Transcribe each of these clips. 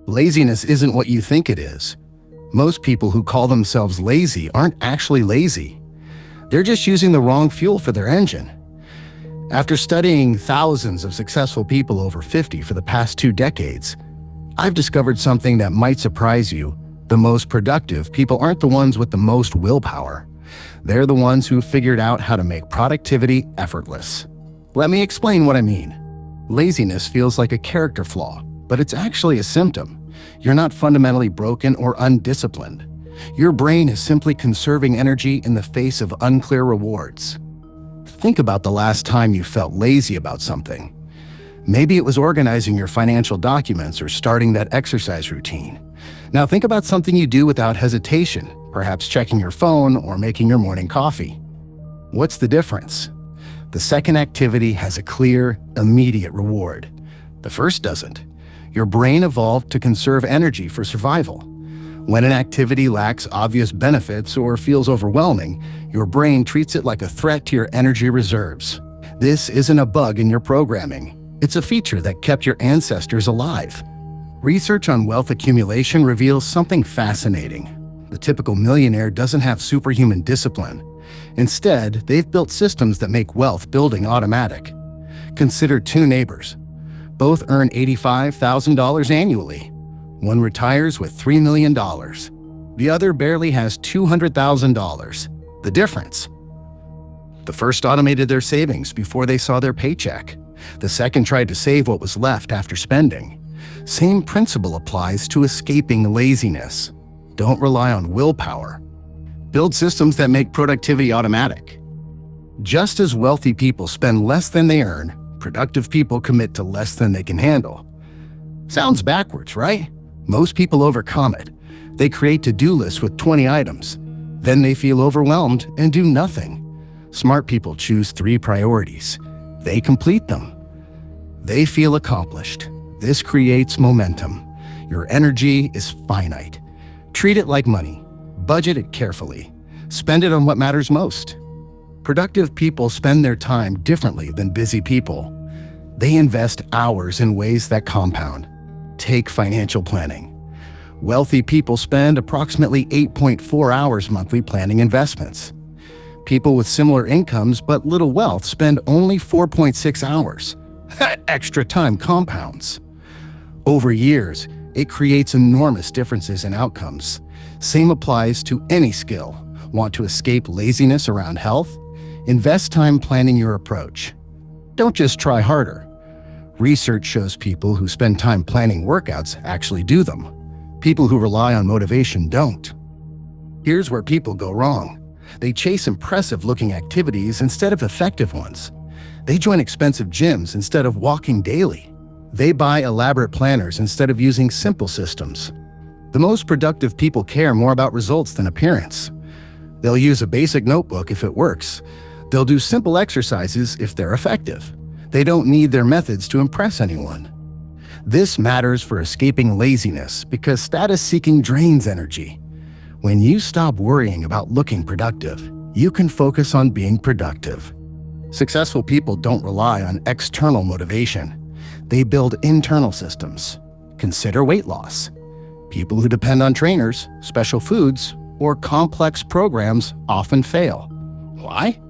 Laziness isn't what you think it is. Most people who call themselves lazy aren't actually lazy. They're just using the wrong fuel for their engine. After studying thousands of successful people over 50 for the past 2 decades, I've discovered something that might surprise you. The most productive people aren't the ones with the most willpower. They're the ones who figured out how to make productivity effortless. Let me explain what I mean. Laziness feels like a character flaw, but it's actually a symptom. You're not fundamentally broken or undisciplined. Your brain is simply conserving energy in the face of unclear rewards. Think about the last time you felt lazy about something. Maybe it was organizing your financial documents or starting that exercise routine. Now think about something you do without hesitation, perhaps checking your phone or making your morning coffee. What's the difference? The second activity has a clear, immediate reward. The first doesn't. Your brain evolved to conserve energy for survival. When an activity lacks obvious benefits or feels overwhelming, your brain treats it like a threat to your energy reserves. This isn't a bug in your programming. It's a feature that kept your ancestors alive. Research on wealth accumulation reveals something fascinating. The typical millionaire doesn't have superhuman discipline. Instead, they've built systems that make wealth building automatic. Consider 2 neighbors. Both earn $85,000 annually. One retires with $3 million. The other barely has $200,000. The difference? The first automated their savings before they saw their paycheck. The second tried to save what was left after spending. Same principle applies to escaping laziness. Don't rely on willpower. Build systems that make productivity automatic. Just as wealthy people spend less than they earn, productive people commit to less than they can handle. Sounds backwards, right? Most people overcome it. They create to-do lists with 20 items. Then they feel overwhelmed and do nothing. Smart people choose 3 priorities. They complete them. They feel accomplished. This creates momentum. Your energy is finite. Treat it like money. Budget it carefully. Spend it on what matters most. Productive people spend their time differently than busy people. They invest hours in ways that compound. Take financial planning. Wealthy people spend approximately 8.4 hours monthly planning investments. People with similar incomes but little wealth spend only 4.6 hours. That extra time compounds. Over years, it creates enormous differences in outcomes. Same applies to any skill. Want to escape laziness around health? Invest time planning your approach. Don't just try harder. Research shows people who spend time planning workouts actually do them. People who rely on motivation don't. Here's where people go wrong. They chase impressive-looking activities instead of effective ones. They join expensive gyms instead of walking daily. They buy elaborate planners instead of using simple systems. The most productive people care more about results than appearance. They'll use a basic notebook if it works. They'll do simple exercises if they're effective. They don't need their methods to impress anyone. This matters for escaping laziness because status seeking drains energy. When you stop worrying about looking productive, you can focus on being productive. Successful people don't rely on external motivation. They build internal systems. Consider weight loss. People who depend on trainers, special foods, or complex programs often fail. Why?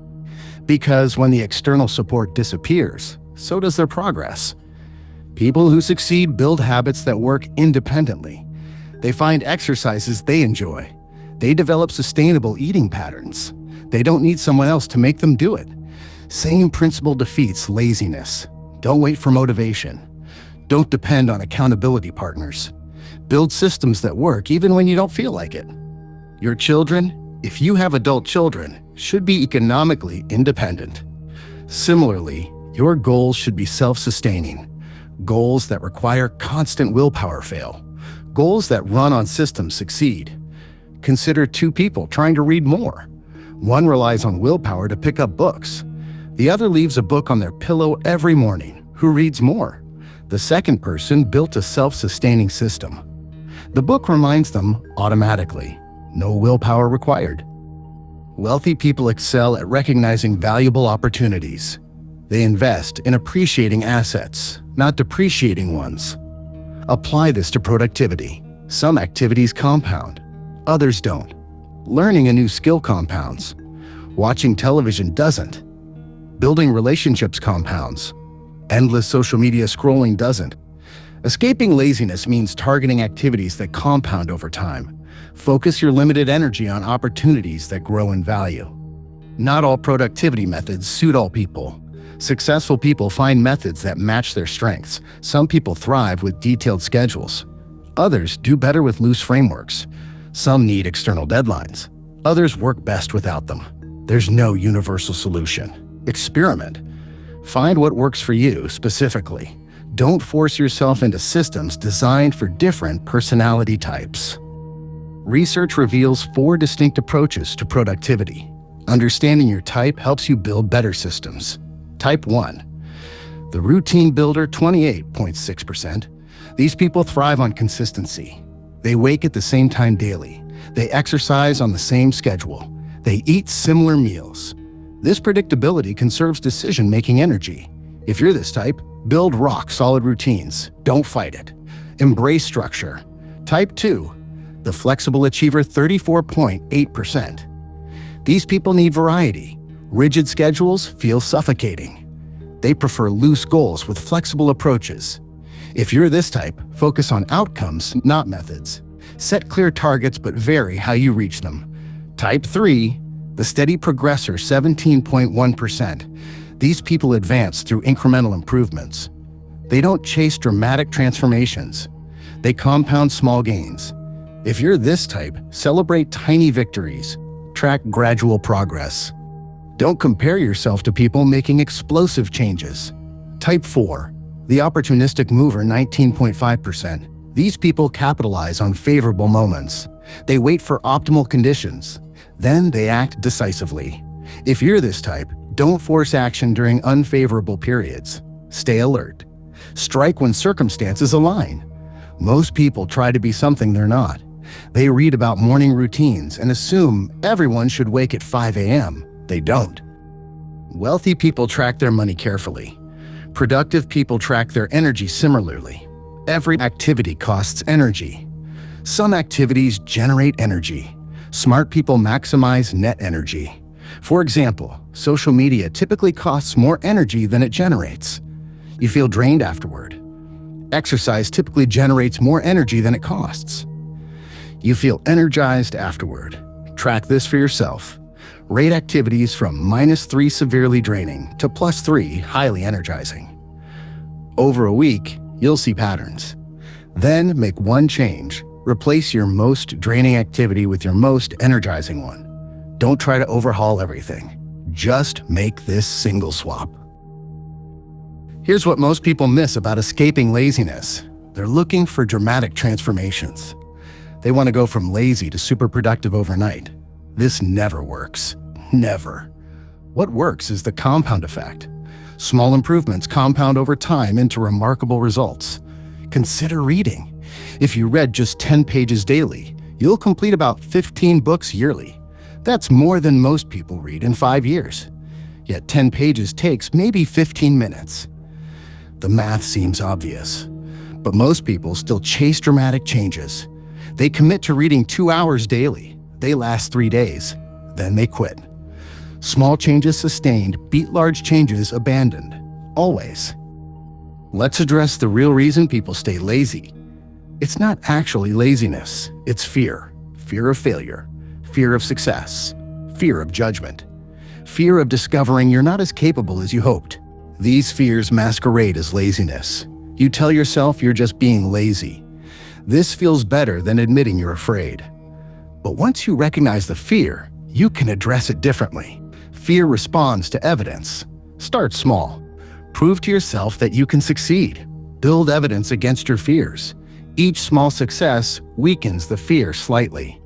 Because when the external support disappears, so does their progress. People who succeed build habits that work independently. They find exercises they enjoy. They develop sustainable eating patterns. They don't need someone else to make them do it. Same principle defeats laziness. Don't wait for motivation. Don't depend on accountability partners. Build systems that work even when you don't feel like it. Your children, if you have adult children, should be economically independent. Similarly, your goals should be self-sustaining. Goals that require constant willpower fail. Goals that run on systems succeed. Consider 2 people trying to read more. One relies on willpower to pick up books. The other leaves a book on their pillow every morning. Who reads more? The second person built a self-sustaining system. The book reminds them automatically. No willpower required. Wealthy people excel at recognizing valuable opportunities. They invest in appreciating assets, not depreciating ones. Apply this to productivity. Some activities compound, others don't. Learning a new skill compounds. Watching television doesn't. Building relationships compounds. Endless social media scrolling doesn't. Escaping laziness means targeting activities that compound over time. Focus your limited energy on opportunities that grow in value. Not all productivity methods suit all people. Successful people find methods that match their strengths. Some people thrive with detailed schedules. Others do better with loose frameworks. Some need external deadlines. Others work best without them. There's no universal solution. Experiment. Find what works for you specifically. Don't force yourself into systems designed for different personality types. Research reveals 4 distinct approaches to productivity. Understanding your type helps you build better systems. Type 1. The routine builder, 28.6%. These people thrive on consistency. They wake at the same time daily. They exercise on the same schedule. They eat similar meals. This predictability conserves decision-making energy. If you're this type, build rock-solid routines. Don't fight it. Embrace structure. Type 2. The flexible achiever, 34.8%. These people need variety. Rigid schedules feel suffocating. They prefer loose goals with flexible approaches. If you're this type, focus on outcomes, not methods. Set clear targets but vary how you reach them. Type 3. The steady progressor, 17.1%. These people advance through incremental improvements. They don't chase dramatic transformations. They compound small gains. If you're this type, celebrate tiny victories. Track gradual progress. Don't compare yourself to people making explosive changes. Type 4. The opportunistic mover, 19.5%. These people capitalize on favorable moments. They wait for optimal conditions. Then they act decisively. If you're this type, don't force action during unfavorable periods. Stay alert. Strike when circumstances align. Most people try to be something they're not. They read about morning routines and assume everyone should wake at 5 a.m. They don't. Wealthy people track their money carefully. Productive people track their energy similarly. Every activity costs energy. Some activities generate energy. Smart people maximize net energy. For example, social media typically costs more energy than it generates. You feel drained afterward. Exercise typically generates more energy than it costs. You feel energized afterward. Track this for yourself. Rate activities from -3 severely draining to +3 highly energizing. Over a week, you'll see patterns. Then make one change. Replace your most draining activity with your most energizing one. Don't try to overhaul everything. Just make this single swap. Here's what most people miss about escaping laziness. They're looking for dramatic transformations. They want to go from lazy to super productive overnight. This never works. Never. What works is the compound effect. Small improvements compound over time into remarkable results. Consider reading. If you read just 10 pages daily, you'll complete about 15 books yearly. That's more than most people read in 5 years. Yet 10 pages takes maybe 15 minutes. The math seems obvious, but most people still chase dramatic changes. They commit to reading 2 hours daily. They last 3 days. Then they quit. Small changes sustained beat large changes abandoned. Always. Let's address the real reason people stay lazy. It's not actually laziness. It's fear. Fear of failure. Fear of success. Fear of judgment. Fear of discovering you're not as capable as you hoped. These fears masquerade as laziness. You tell yourself you're just being lazy. This feels better than admitting you're afraid. But once you recognize the fear, you can address it differently. Fear responds to evidence. Start small. Prove to yourself that you can succeed. Build evidence against your fears. Each small success weakens the fear slightly.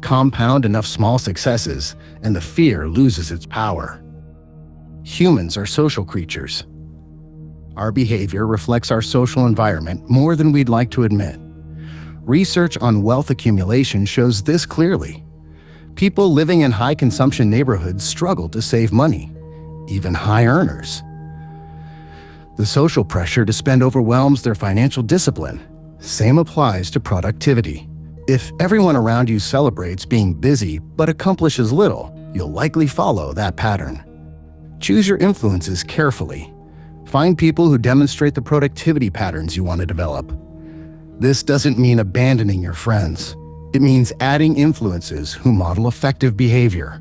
Compound enough small successes, and the fear loses its power. Humans are social creatures. Our behavior reflects our social environment more than we'd like to admit. Research on wealth accumulation shows this clearly. People living in high-consumption neighborhoods struggle to save money, even high earners. The social pressure to spend overwhelms their financial discipline. Same applies to productivity. If everyone around you celebrates being busy but accomplishes little, you'll likely follow that pattern. Choose your influences carefully. Find people who demonstrate the productivity patterns you want to develop. This doesn't mean abandoning your friends. It means adding influences who model effective behavior.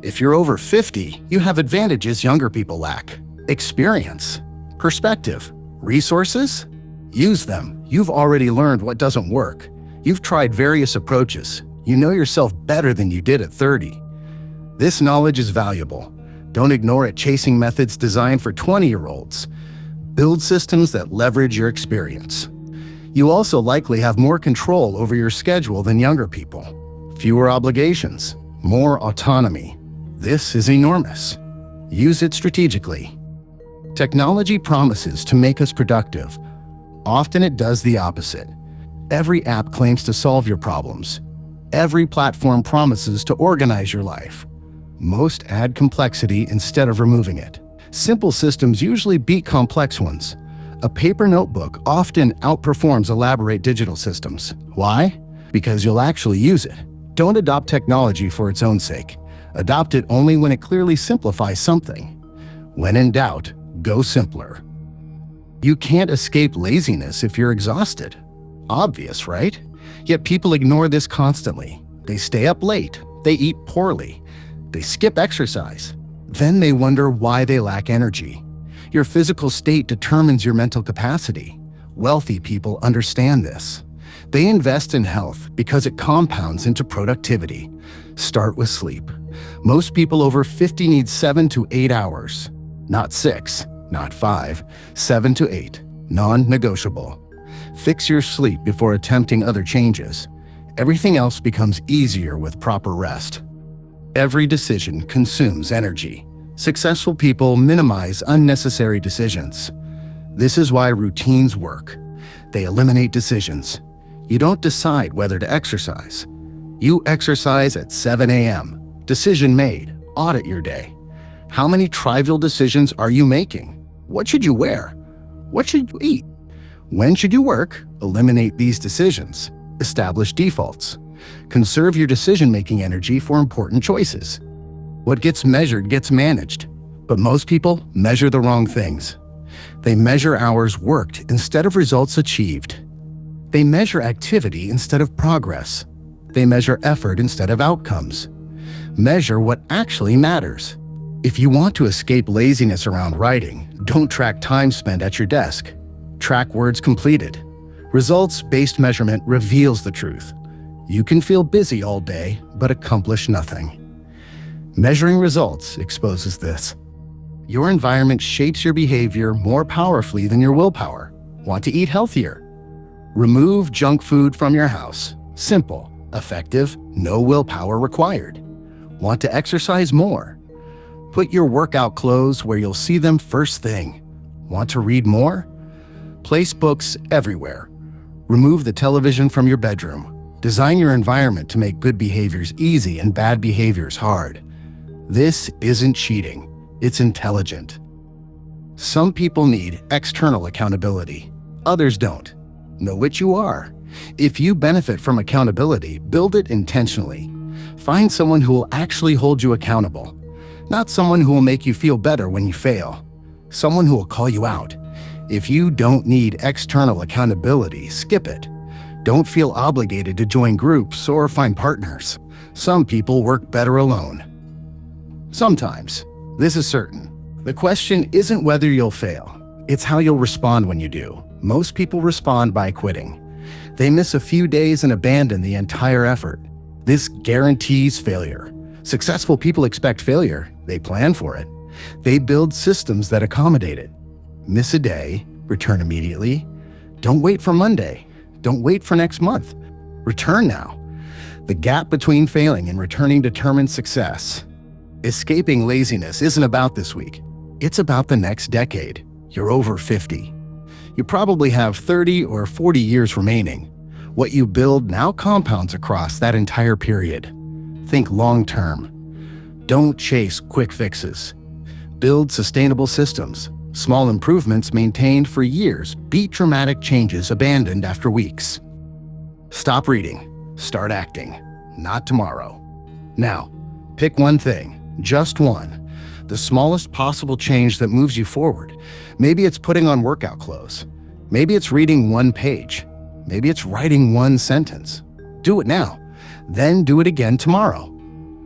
If you're over 50, you have advantages younger people lack: experience, perspective, resources. Use them. You've already learned what doesn't work. You've tried various approaches. You know yourself better than you did at 30. This knowledge is valuable. Don't ignore it chasing methods designed for 20-year-olds. Build systems that leverage your experience. You also likely have more control over your schedule than younger people. Fewer obligations, more autonomy. This is enormous. Use it strategically. Technology promises to make us productive. Often it does the opposite. Every app claims to solve your problems. Every platform promises to organize your life. Most add complexity instead of removing it. Simple systems usually beat complex ones. A paper notebook often outperforms elaborate digital systems. Why? Because you'll actually use it. Don't adopt technology for its own sake. Adopt it only when it clearly simplifies something. When in doubt, go simpler. You can't escape laziness if you're exhausted. Obvious, right? Yet people ignore this constantly. They stay up late. They eat poorly. They skip exercise. Then they wonder why they lack energy. Your physical state determines your mental capacity. Wealthy people understand this. They invest in health because it compounds into productivity. Start with sleep. Most people over 50 need 7 to 8 hours. Not 6, not 5, 7 to 8. Non-negotiable. Fix your sleep before attempting other changes. Everything else becomes easier with proper rest. Every decision consumes energy. Successful people minimize unnecessary decisions. This is why routines work. They eliminate decisions. You don't decide whether to exercise. You exercise at 7 a.m. Decision made. Audit your day. How many trivial decisions are you making? What should you wear? What should you eat? When should you work? Eliminate these decisions. Establish defaults. Conserve your decision-making energy for important choices. What gets measured gets managed, but most people measure the wrong things. They measure hours worked instead of results achieved. They measure activity instead of progress. They measure effort instead of outcomes. Measure what actually matters. If you want to escape laziness around writing, don't track time spent at your desk. Track words completed. Results-based measurement reveals the truth. You can feel busy all day, but accomplish nothing. Measuring results exposes this. Your environment shapes your behavior more powerfully than your willpower. Want to eat healthier? Remove junk food from your house. Simple, effective, no willpower required. Want to exercise more? Put your workout clothes where you'll see them first thing. Want to read more? Place books everywhere. Remove the television from your bedroom. Design your environment to make good behaviors easy and bad behaviors hard. This isn't cheating. It's intelligent. Some people need external accountability. Others don't. Know what you are. If you benefit from accountability, build it intentionally. Find someone who will actually hold you accountable. Not someone who will make you feel better when you fail. Someone who will call you out. If you don't need external accountability, skip it. Don't feel obligated to join groups or find partners. Some people work better alone. Sometimes. This is certain. The question isn't whether you'll fail. It's how you'll respond when you do. Most people respond by quitting. They miss a few days and abandon the entire effort. This guarantees failure. Successful people expect failure. They plan for it. They build systems that accommodate it. Miss a day, return immediately. Don't wait for Monday. Don't wait for next month. Return now. The gap between failing and returning determines success. Escaping laziness isn't about this week. It's about the next decade. You're over 50. You probably have 30 or 40 years remaining. What you build now compounds across that entire period. Think long-term. Don't chase quick fixes. Build sustainable systems. Small improvements maintained for years beat dramatic changes abandoned after weeks. Stop reading. Start acting. Not tomorrow. Now, pick one thing, just one. The smallest possible change that moves you forward. Maybe it's putting on workout clothes. Maybe it's reading one page. Maybe it's writing one sentence. Do it now. Then do it again tomorrow.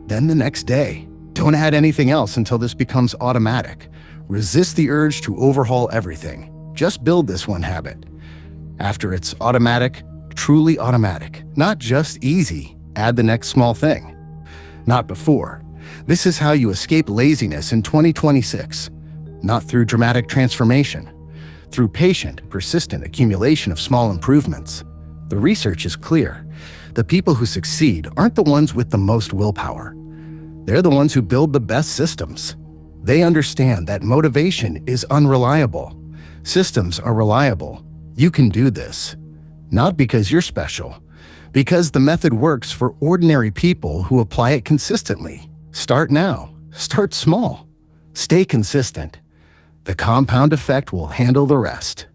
Then the next day. Don't add anything else until this becomes automatic. Resist the urge to overhaul everything. Just build this one habit. After it's automatic, truly automatic, not just easy, add the next small thing. Not before. This is how you escape laziness in 2026. Not through dramatic transformation. Through patient, persistent accumulation of small improvements. The research is clear. The people who succeed aren't the ones with the most willpower. They're the ones who build the best systems. They understand that motivation is unreliable. Systems are reliable. You can do this. Not because you're special, because the method works for ordinary people who apply it consistently. Start now. Start small. Stay consistent. The compound effect will handle the rest.